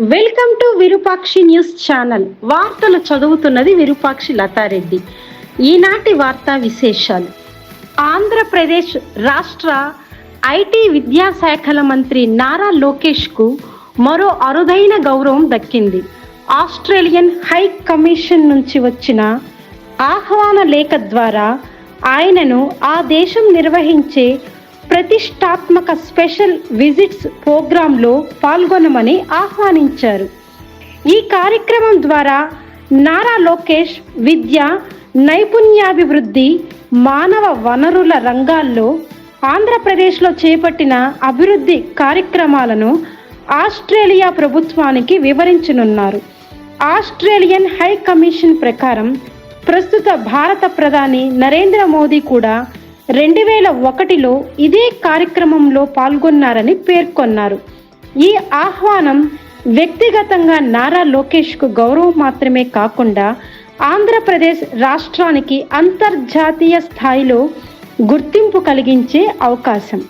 Welcome to Virupakshi news channel. వార్తలు చదువుతున్నది విరూపాక్షి లతారెడ్డి. ఈనాటి వార్తా విశేషాలు. ఆంధ్రప్రదేశ్ రాష్ట్ర ఐటీ విద్యాశాఖల మంత్రి నారా లోకేష్కు మరో అరుదైన గౌరవం దక్కింది. ఆస్ట్రేలియన్ హై కమిషన్ నుంచి వచ్చిన ఆహ్వాన లేఖ ద్వారా ఆయనను ఆ దేశం నిర్వహించే ప్రతిష్టాత్మక స్పెషల్ విజిట్స్ ప్రోగ్రాంలో పాల్గొనమని ఆహ్వానించారు. ఈ కార్యక్రమం ద్వారా నారా లోకేష్ విద్య, నైపుణ్యాభివృద్ధి, మానవ వనరుల రంగాల్లో ఆంధ్రప్రదేశ్లో చేపట్టిన అభివృద్ధి కార్యక్రమాలను ఆస్ట్రేలియా ప్రభుత్వానికి వివరించనున్నారు. ఆస్ట్రేలియన్ హై కమిషన్ ప్రకారం ప్రస్తుత భారత ప్రధాని నరేంద్ర మోదీ కూడా 2001లో ఇదే కార్యక్రమంలో పాల్గొన్నారని పేర్కొన్నారు. ఈ ఆహ్వానం వ్యక్తిగతంగా నారా లోకేష్కు గౌరవం మాత్రమే కాకుండా ఆంధ్రప్రదేశ్ రాష్ట్రానికి అంతర్జాతీయ స్థాయిలో గుర్తింపు కలిగించే అవకాశం.